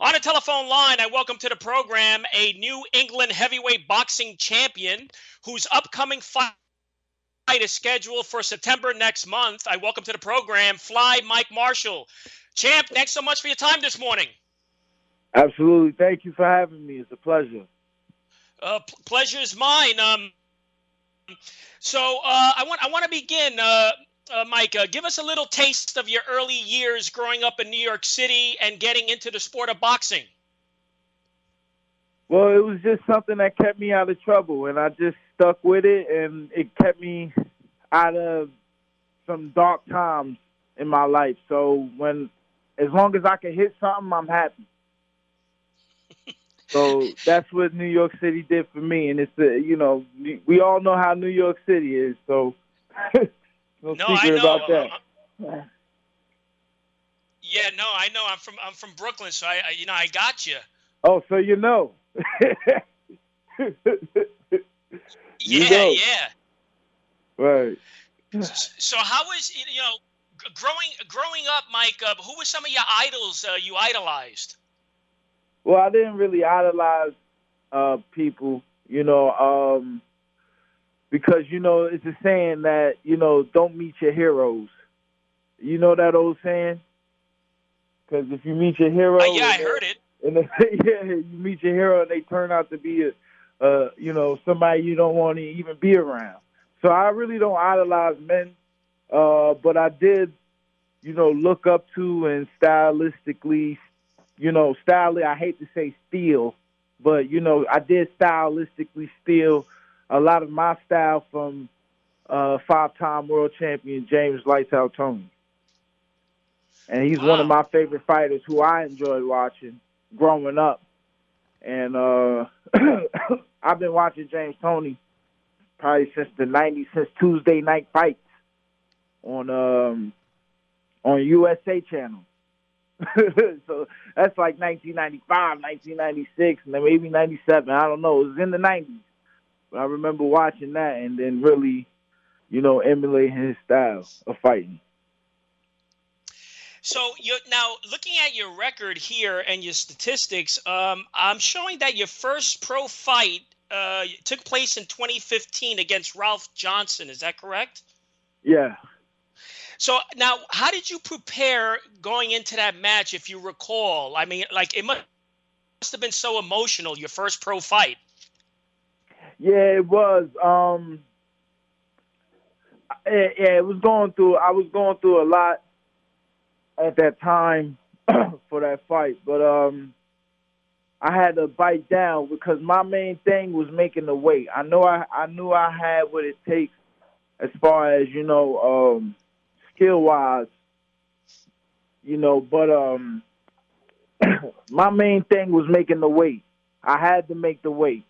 On a telephone line, I welcome to the program a New England heavyweight boxing champion whose upcoming fight is scheduled for September next month. I welcome to the program Fly Mike Marshall. Champ, thanks so much for your time this morning. Absolutely. Thank you for having me. It's a pleasure. Pleasure is mine. I want to begin. Mike, give us a little taste of your early years growing up in New York City and getting into the sport of boxing. Well, it was just something that kept me out of trouble, and I just stuck with it, and it kept me out of some dark times in my life. So as long as I can hit something, I'm happy. So that's what New York City did for me, and we all know how New York City is, so no secret I know. about that. Yeah, no, I know. I'm from Brooklyn, so I got you. Oh, so you know. Yeah. Right. So how was growing up, Mike? Who were some of your idols you idolized? Well, I didn't really idolize people, because it's a saying that don't meet your heroes. You know that old saying? Because if you meet your hero, I heard it. And you meet your hero, and they turn out to be somebody you don't want to even be around. So I really don't idolize men, but I did, look up to and stylistically, I hate to say steal, but I did stylistically steal a lot of my style from five-time world champion James Lights Out Tony. And he's one of my favorite fighters who I enjoyed watching growing up. And I've been watching James Toney probably since the 90s, since Tuesday Night Fights on USA Channel. So that's like 1995, 1996, and then maybe 97. I don't know. It was in the 90s. But I remember watching that and then really, emulating his style of fighting. So you're now looking at your record here and your statistics. I'm showing that your first pro fight took place in 2015 against Ralph Johnson. Is that correct? Yeah. So now, how did you prepare going into that match, if you recall? I mean, like, it must have been so emotional, your first pro fight. Yeah, it was. It was going through. I was going through a lot at that time for that fight, but I had to bite down because my main thing was making the weight. I knew I had what it takes as far as skill-wise, but my main thing was making the weight. I had to make the weight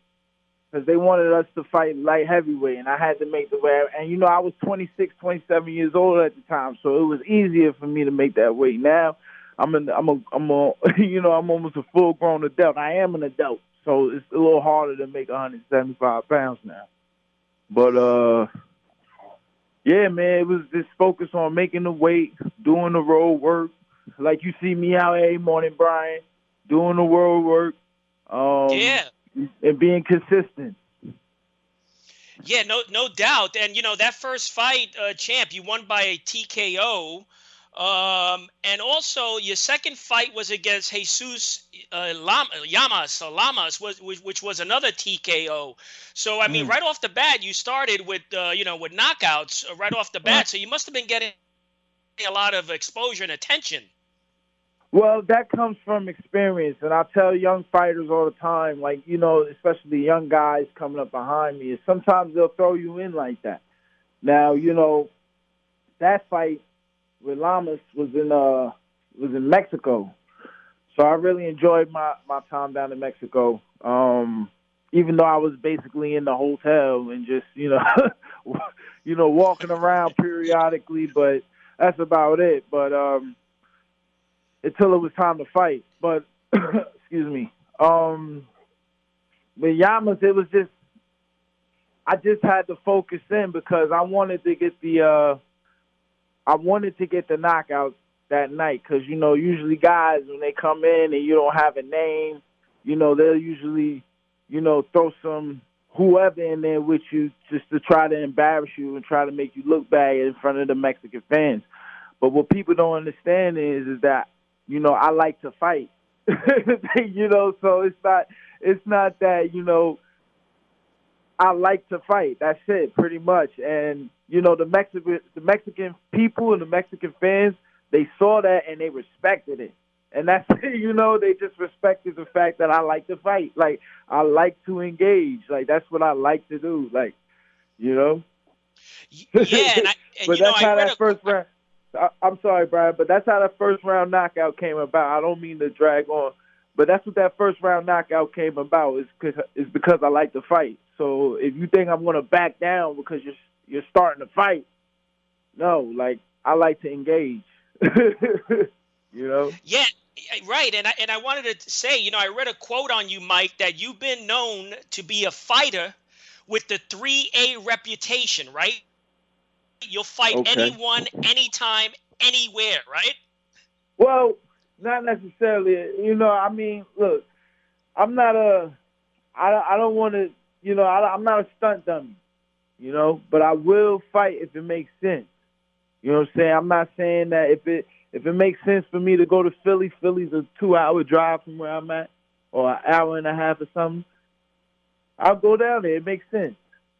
because they wanted us to fight light heavyweight, and I had to make the weight. And, I was 26, 27 years old at the time, so it was easier for me to make that weight. Now, I'm almost a full-grown adult. I am an adult, so it's a little harder to make 175 pounds now. But, yeah, man, it was just focused on making the weight, doing the road work. Like you see me out every morning, Brian, doing the road work. And being consistent. Yeah, no doubt. And, that first fight, champ, you won by a TKO. And also your second fight was against Jesus Lamas, which was another TKO. So, I mean, right off the bat, you started with knockouts right off the bat. So you must have been getting a lot of exposure and attention. Well, that comes from experience, and I tell young fighters all the time, like, especially young guys coming up behind me, is sometimes they'll throw you in like that. Now, that fight with Lamas was in Mexico, so I really enjoyed my time down in Mexico. Even though I was basically in the hotel and just walking around periodically, but that's about it. But until it was time to fight. But excuse me. With Llamas, it was just I just had to focus in because I wanted to get the knockouts that night because, you know, usually guys, when they come in and you don't have a name, you know, they'll usually, you know, throw some whoever in there with you just to try to embarrass you and try to make you look bad in front of the Mexican fans. But what people don't understand is that, you know, I like to fight. You know, so it's not that, you know, I like to fight. That's it, pretty much. And, you know, the Mexican people and the Mexican fans, they saw that and they respected it. And that's, you know, they just respected the fact that I like to fight. Like, I like to engage. Like, that's what I like to do. Like, you know? Yeah, but that's how that first round. I'm sorry, Brian, but that's how that first round knockout came about. I don't mean to drag on, but that's what that first round knockout came about. Is because I like to fight. So if you think I'm going to back down because you're starting to fight, no, like I like to engage. You know? Yeah, right. And I wanted to say, you know, I read a quote on you, Mike, that you've been known to be a fighter with the 3A reputation, right? You'll fight anyone, anytime, anywhere, right? Well, not necessarily. You know, I mean, look, I'm not I don't want to, you know, I'm not a stunt dummy, you know, but I will fight if it makes sense. You know what I'm saying? I'm not saying that if it makes sense for me to go to Philly, Philly's a 2-hour drive from where I'm at, or an hour and a half or something, I'll go down there. It makes sense.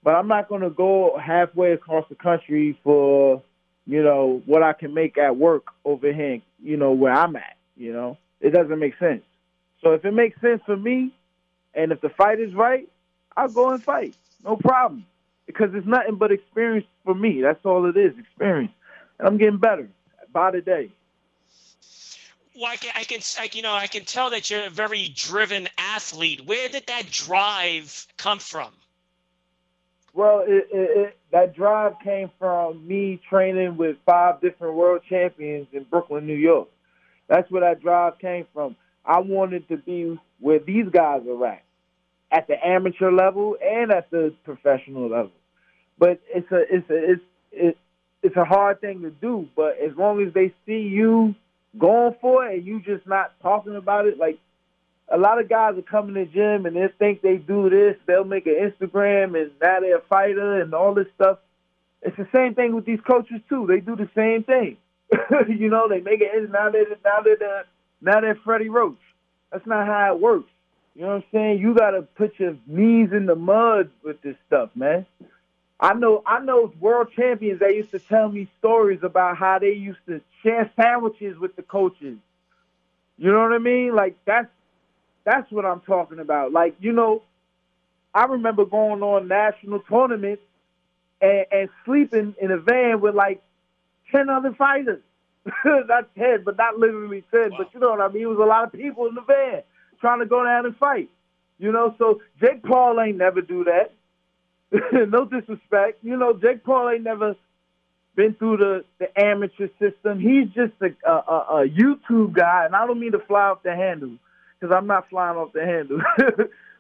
But I'm not going to go halfway across the country for, you know, what I can make at work over here, you know, where I'm at, you know. It doesn't make sense. So if it makes sense for me, and if the fight is right, I'll go and fight. No problem. Because it's nothing but experience for me. That's all it is, experience. And I'm getting better by the day. Well, I can tell that you're a very driven athlete. Where did that drive come from? Well, that drive came from me training with 5 different world champions in Brooklyn, New York. That's where that drive came from. I wanted to be where these guys are at the amateur level and at the professional level. But it's a hard thing to do. But as long as they see you going for it and you just not talking about it, like, a lot of guys are coming to the gym and they think they do this. They'll make an Instagram and now they're a fighter and all this stuff. It's the same thing with these coaches too. They do the same thing. You know, they make it. Now they're Freddie Roach. That's not how it works. You know what I'm saying? You got to put your knees in the mud with this stuff, man. I know world champions that used to tell me stories about how they used to share sandwiches with the coaches. You know what I mean? Like, that's what I'm talking about. Like, you know, I remember going on national tournaments and sleeping in a van with like 10 other fighters. Not 10, but not literally 10. Wow. But you know what I mean? It was a lot of people in the van trying to go down and fight. You know, so Jake Paul ain't never do that. No disrespect. You know, Jake Paul ain't never been through the amateur system. He's just a YouTube guy, and I don't mean to fly off the handle, because I'm not flying off the handle.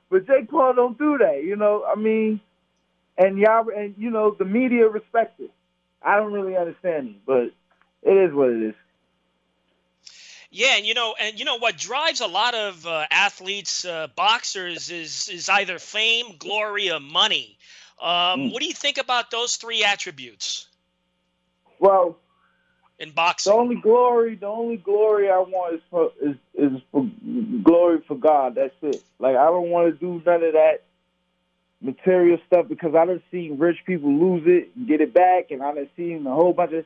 But Jake Paul don't do that, you know. I mean, and you know, the media respects it. I don't really understand it, but it is what it is. Yeah, and you know what drives a lot of athletes, boxers, is either fame, glory, or money. What do you think about those 3 attributes? Well, in boxing, the only glory I want is for glory for God. That's it. Like, I don't want to do none of that material stuff, because I done seen rich people lose it and get it back, and I done seen a whole bunch of.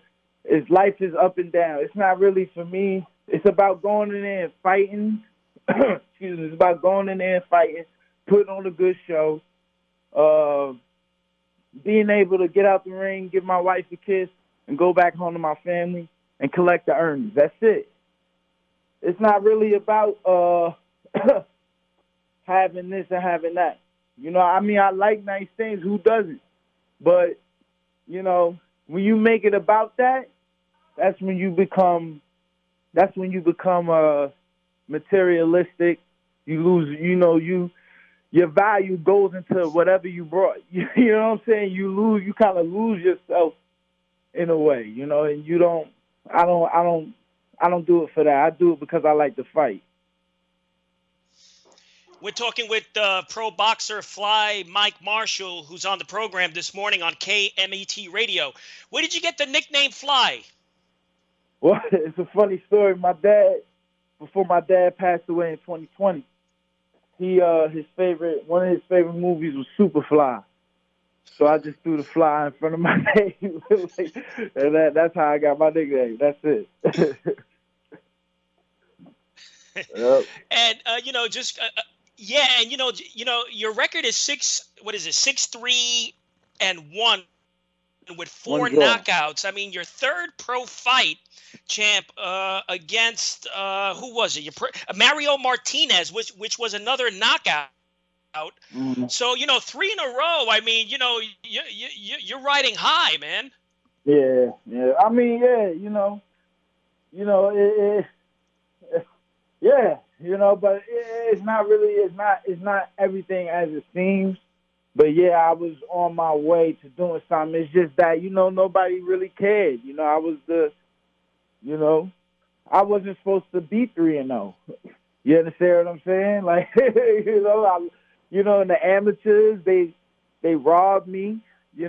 Life is up and down. It's not really for me. It's about going in there and fighting. Excuse me. It's about going in there and fighting, putting on a good show, being able to get out the ring, give my wife a kiss, and go back home to my family and collect the earnings. That's it. It's not really about having this and having that. You know, I mean, I like nice things. Who doesn't? But, you know, when you make it about that, that's when you become materialistic. You lose, you know, your value goes into whatever you brought. You know what I'm saying? You kind of lose yourself in a way, you know, and I I don't do it for that. I do it because I like to fight. We're talking with pro boxer Fly Mike Marshall, who's on the program this morning on KMET Radio. Where did you get the nickname Fly? Well, it's a funny story. My dad, before my dad passed away in 2020, one of his favorite movies was Superfly. So I just threw the fly in front of my name, and that's how I got my nickname. That's it. Yep. And yeah, and your record is 6-3-1 with One 4 draw. knockouts. I mean, your third pro fight, champ, against who was it? Mario Martinez, which was another knockout. Mm-hmm. So 3 in a row. I mean, you're riding high, man. Yeah. I mean, yeah, yeah, but it's not really, it's not everything as it seems. But yeah, I was on my way to doing something. It's just that, nobody really cared. I wasn't supposed to be 3-0. You understand what I'm saying? Like, in the amateurs, they robbed me,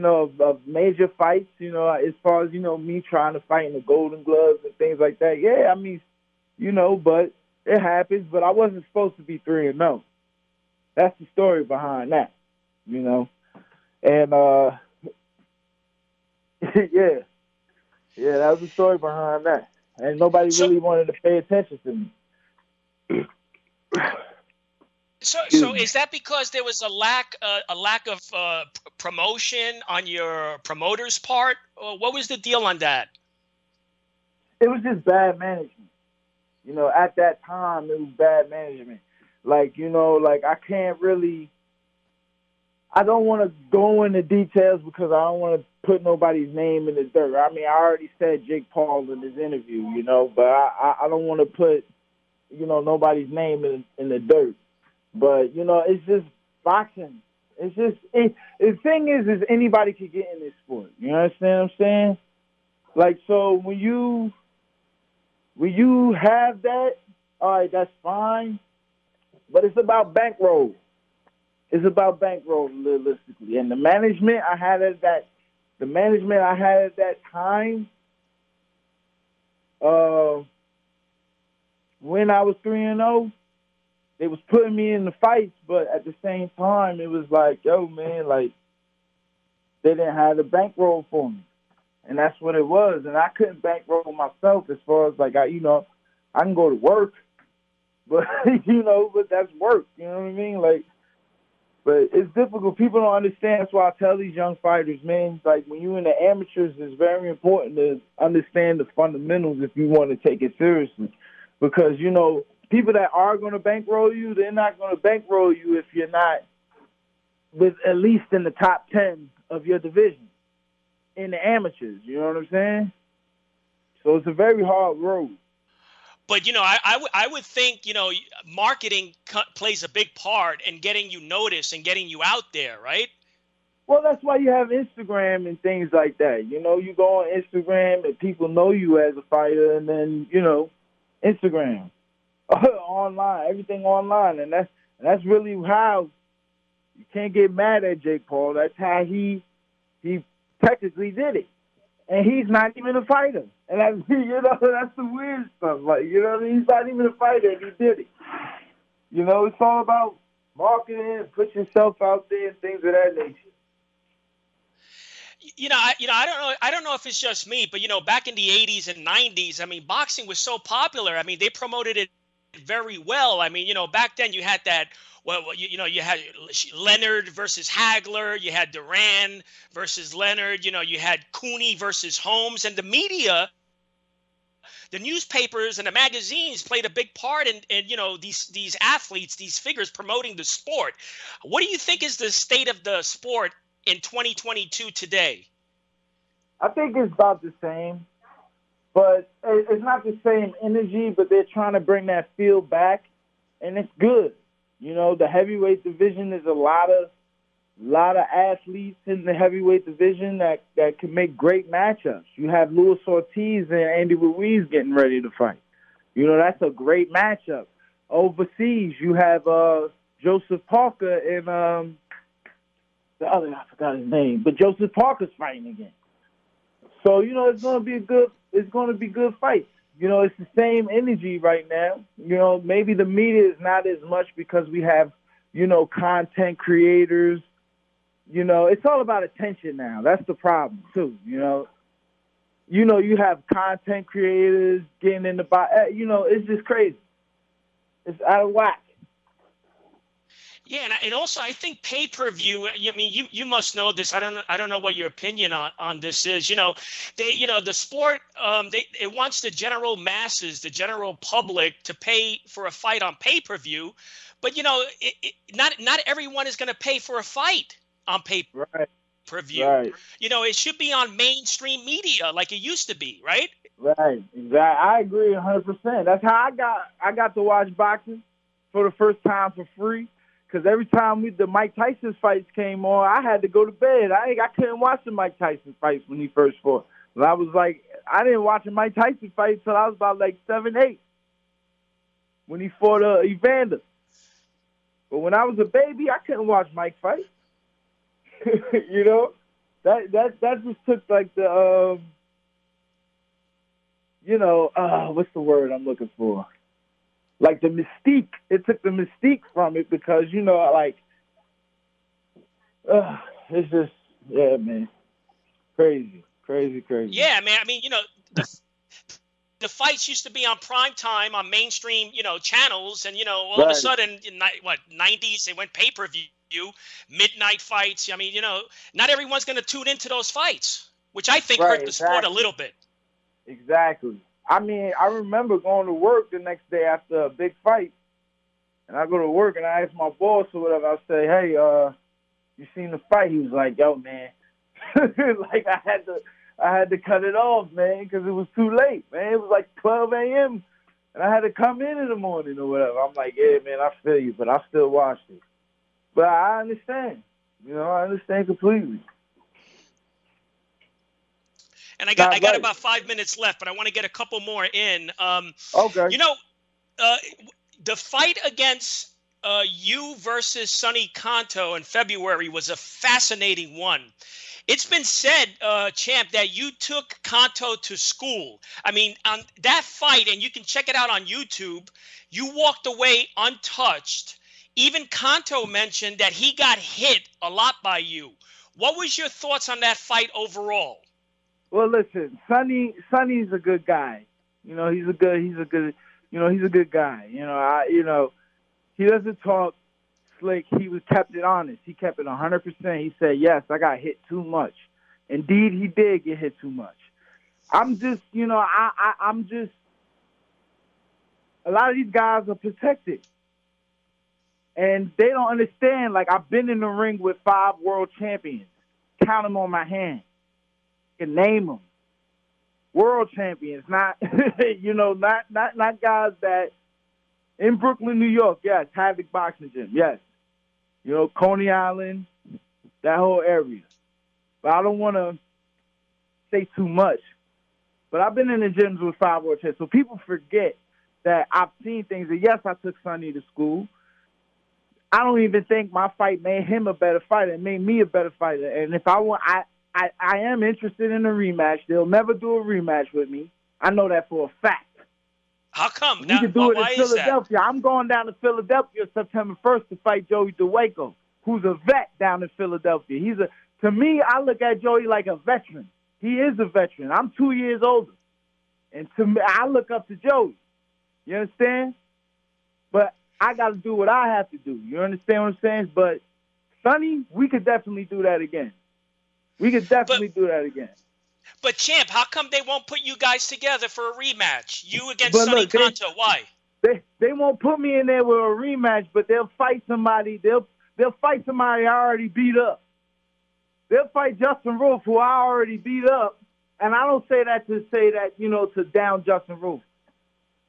of major fights, as far as, me trying to fight in the Golden Gloves and things like that. Yeah, I mean, but it happens. But I wasn't supposed to be 3-0. That's the story behind that, And, yeah, that was the story behind that. And nobody really wanted to pay attention to me. So is that because there was a lack of promotion on your promoter's part? Or what was the deal on that? It was just bad management. At that time, it was bad management. Like, I can't really. I don't want to go into details because I don't want to put nobody's name in the dirt. I mean, I already said Jake Paul in his interview, but I don't want to put, nobody's name in the dirt. But, it's just boxing. It's just, the thing is anybody can get in this sport. You understand what I'm saying? Like, so when you have that, all right, that's fine. But it's about bankroll. It's about bankroll, realistically. And the management I had at that time, when I was 3-0, they was putting me in the fights, but at the same time, it was like, yo, man, like, they didn't have the bankroll for me. And that's what it was. And I couldn't bankroll myself as far as, like, I can go to work, but, but that's work. You know what I mean? Like, but it's difficult. People don't understand. That's why I tell these young fighters, man, like, when you're in the amateurs, it's very important to understand the fundamentals if you want to take it seriously. Because, people that are going to bankroll you, they're not going to bankroll you if you're not with at least in the top 10 of your division in the amateurs. You know what I'm saying? So it's a very hard road. But, I would think, marketing plays a big part in getting you noticed and getting you out there, right? Well, that's why you have Instagram and things like that. You go on Instagram and people know you as a fighter, and then, Instagram. Online, everything online. And that's really how you can't get mad at Jake Paul. That's how he technically did it. And he's not even a fighter. And that's, that's the weird stuff. Like, he's not even a fighter and he did it. It's all about marketing and put yourself out there and things of that nature. I don't know if it's just me, but back in the 80s and 90s, I mean, boxing was so popular. I mean, they promoted it very well. I mean, back then you had that. Well, you had Leonard versus Hagler. You had Duran versus Leonard. You had Cooney versus Holmes, and the media, the newspapers and the magazines played a big part in these athletes, these figures promoting the sport. What do you think is the state of the sport in 2022 today? I think it's about the same, but it's not the same energy, but they're trying to bring that feel back, and it's good. The heavyweight division is a lot of A lot of athletes in the heavyweight division that can make great matchups. You have Luis Ortiz and Andy Ruiz getting ready to fight. That's a great matchup. Overseas, you have Joseph Parker and the other, I forgot his name, but Joseph Parker's fighting again. So, it's going to be good fights. It's the same energy right now. Maybe the media is not as much because we have, content creators. It's all about attention now. That's the problem too. You have content creators getting in the it's just crazy. It's out of whack. Yeah, and also I think pay-per-view. I mean, you must know this. I don't know what your opinion on this is. The sport it wants the general masses, the general public, to pay for a fight on pay-per-view, but not everyone is going to pay for a fight on pay-per-view. Right. It should be on mainstream media like it used to be, right? Right. Exactly. I agree 100%. That's how I got to watch boxing for the first time for free. Because every time the Mike Tyson fights came on, I had to go to bed. I couldn't watch the Mike Tyson fights when he first fought. And I was like, I didn't watch a Mike Tyson fight until I was about like 7, 8 when he fought Evander. But when I was a baby, I couldn't watch Mike fight. That just took like the what's the word I'm looking for? Like the mystique. It took the mystique from it because, it's just, yeah, man. Crazy. Yeah, man. I mean, the fights used to be on prime time on mainstream, channels. And, all of a sudden, in 90s, they went pay-per-view, midnight fights. I mean, not everyone's going to tune into those fights, which I think hurt the sport a little bit. Exactly. I mean, I remember going to work the next day after a big fight, and I go to work and I ask my boss or whatever. I say, "Hey, you seen the fight?" He was like, "Yo, man," like I had to cut it off, man, because it was too late, man. It was like 12 a.m. and I had to come in the morning or whatever. I'm like, "Yeah, man, I feel you, but I still watched it." But I understand, I understand completely. And I got about 5 minutes left, but I want to get a couple more in. Okay. The fight against you versus Sonny Conto in February was a fascinating one. It's been said, Champ, that you took Conto to school. I mean, on that fight, and you can check it out on YouTube, you walked away untouched. Even Conto mentioned that he got hit a lot by you. What was your thoughts on that fight overall? Well, listen, Sonny's a good guy. He's a good guy. He doesn't talk slick. He kept it honest. He kept it 100%. He said, yes, I got hit too much. Indeed, he did get hit too much. I'm just, I'm just, a lot of these guys are protected. And they don't understand, like, I've been in the ring with 5 world champions. Count them on my hand. Can name them. World champions, not not guys that in Brooklyn, New York, yes, Havoc Boxing Gym, yes. Coney Island, that whole area. But I don't want to say too much. But I've been in the gyms with 5 world champions, so people forget that I've seen things. And yes, I took Sonny to school. I don't even think my fight made him a better fighter. It made me a better fighter. And if I want, I am interested in a rematch. They'll never do a rematch with me. I know that for a fact. How come? We can do it in Philadelphia. I'm going down to Philadelphia September 1st to fight Joey DAWEJKO, who's a vet down in Philadelphia. To me, I look at Joey like a veteran. He is a veteran. I'm 2 years older. And to me, I look up to Joey. You understand? But I got to do what I have to do. You understand what I'm saying? But Sonny, we could definitely do that again. Do that again. But, Champ, how come they won't put you guys together for a rematch? You against Sonny Conto. Why? They won't put me in there with a rematch, but they'll fight somebody. They'll fight somebody I already beat up. They'll fight Justin Roof, who I already beat up. And I don't say that to down Justin Roof.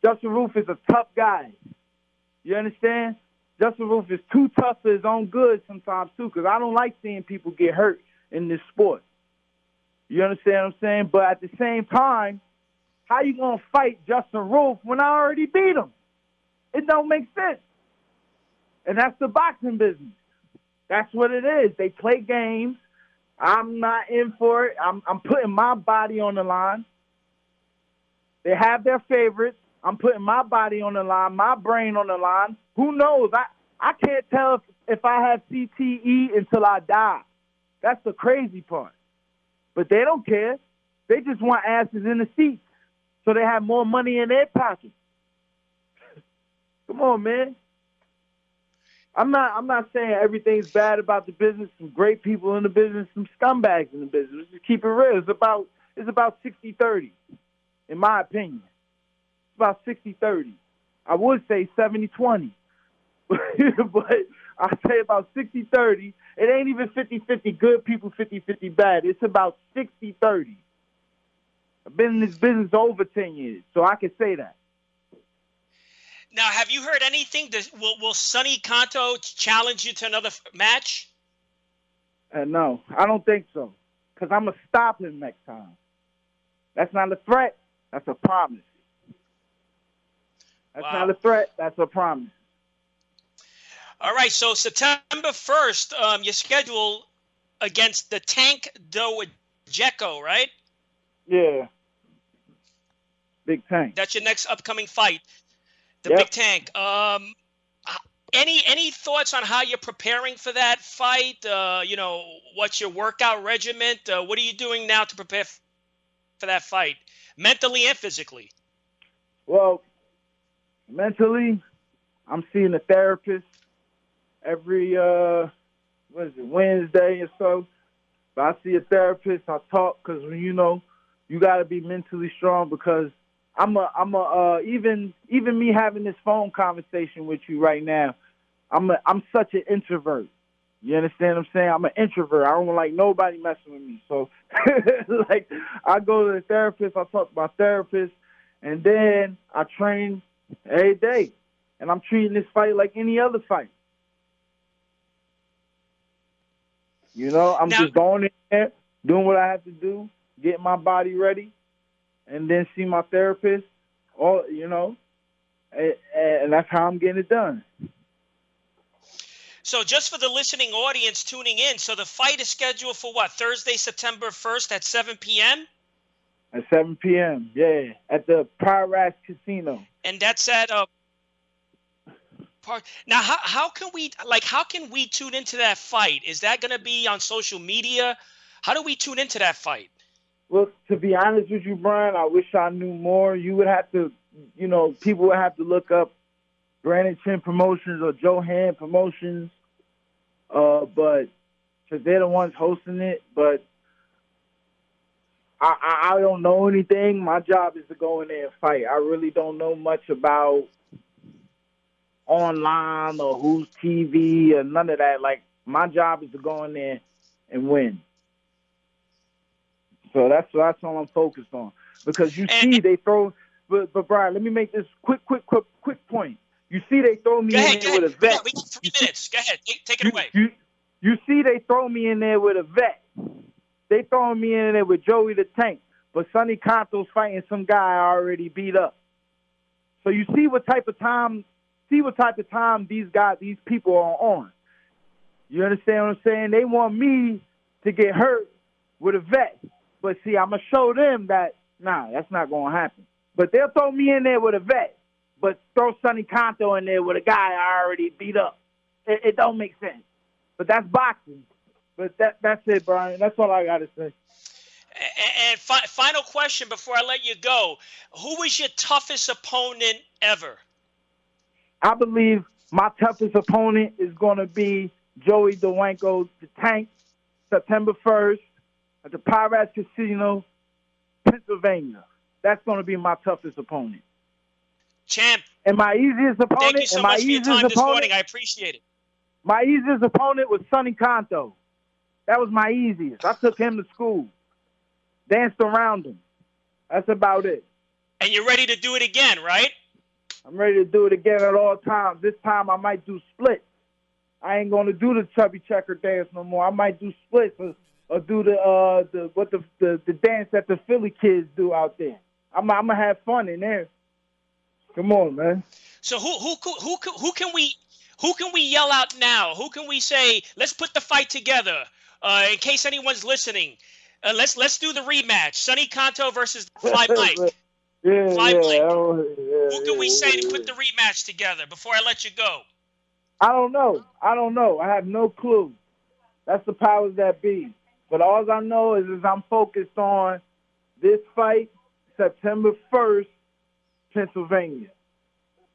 Justin Roof is a tough guy. You understand? Justin Roof is too tough for his own good sometimes, too, because I don't like seeing people get hurt in this sport. You understand what I'm saying? But at the same time, how you going to fight Justin Roof when I already beat him? It don't make sense. And that's the boxing business. That's what it is. They play games. I'm not in for it. I'm putting my body on the line. They have their favorites. I'm putting my body on the line, my brain on the line. Who knows? I can't tell if I have CTE until I die. That's the crazy part. But they don't care. They just want asses in the seats so they have more money in their pocket. Come on, man. I'm not saying everything's bad about the business. Some great people in the business, some scumbags in the business. Let's just keep it real. It's about 60-30, in my opinion. It's about 60-30. I would say 70-20. But I say about 60-30. It ain't even 50-50 good people, 50-50 bad. It's about 60-30. I've been in this business over 10 years, so I can say that. Now, have you heard anything? Will Sonny Conto challenge you to another match? No, I don't think so, because I'm going to stop him next time. That's not a threat. That's a promise. That's not a threat. That's a promise. All right, so September 1st, your schedule against the Tank DAWEJKO, right? Yeah. Big Tank. That's your next upcoming fight. The Big Tank. Any thoughts on how you're preparing for that fight? What's your workout regimen? What are you doing now to prepare for that fight, mentally and physically? Well, mentally, I'm seeing a therapist every Wednesday or so. But I see a therapist. I talk because you got to be mentally strong because even me having this phone conversation with you right now, I'm such an introvert. You understand what I'm saying? I'm an introvert. I don't like nobody messing with me. So, like, I go to the therapist. I talk to my therapist, and then I train every day. And I'm treating this fight like any other fight. I'm just going in there, doing what I have to do, getting my body ready, and then see my therapist, and that's how I'm getting it done. So just for the listening audience tuning in, so the fight is scheduled for what, Thursday, September 1st at 7 p.m.? At 7 p.m., yeah, at the Pyrax Casino. And that's at park. Now, how can we tune into that fight? Is that going to be on social media? How do we tune into that fight? Well, to be honest with you, Brian, I wish I knew more. You would have to, people would have to look up Brandon Chin Promotions or Joe Hand Promotions, but because they're the ones hosting it. But I don't know anything. My job is to go in there and fight. I really don't know much about online or who's TV or none of that. Like, my job is to go in there and win. So that's all I'm focused on. Because you see they throw – but Brian, let me make this quick point. You see they throw me in there with a vet. We got 3 minutes. Go ahead. Take it away. You see they throw me in there with a vet. They throwing me in there with Joey the Tank. But Sonny Conto's fighting some guy I already beat up. So you see what type of time these people are on. You understand what I'm saying? They want me to get hurt with a vet. But see, I'm going to show them that, that's not going to happen. But they'll throw me in there with a vet, but throw Sonny Conto in there with a guy I already beat up. It don't make sense. But that's boxing. But that's it, Brian. That's all I got to say. And final question before I let you go. Who was your toughest opponent ever? I believe my toughest opponent is going to be Joey DAWEJKO, the Tank, September 1st at the Pyrax Casino, Pennsylvania. That's going to be my toughest opponent. Champ. And my easiest opponent. Thank you so much for your time this morning. I appreciate it. My easiest opponent was Sonny Conto. That was my easiest. I took him to school. Danced around him. That's about it. And you're ready to do it again, right? I'm ready to do it again at all times. This time I might do splits. I ain't gonna do the chubby checker dance no more. I might do splits or do the dance that the Philly kids do out there. I'm gonna have fun in there. Come on, man. So who can we yell out now? Who can we say, let's put the fight together? In case anyone's listening, let's do the rematch. Sonny Conto versus Fly Mike. Yeah, Fly yeah, Mike. yeah. Who can we say to put the rematch together before I let you go? I don't know. I have no clue. That's the powers that be. But all I know is I'm focused on this fight, September 1st, Pennsylvania,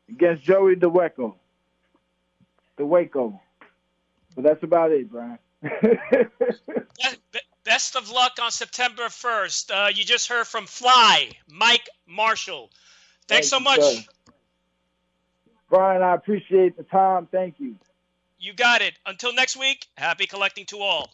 against Joey DAWEJKO. DAWEJKO. But that's about it, Brian. Best of luck on September 1st. You just heard from Fly Mike Marshall. Thanks so much. Sir. Brian, I appreciate the time. Thank you. You got it. Until next week, happy collecting to all.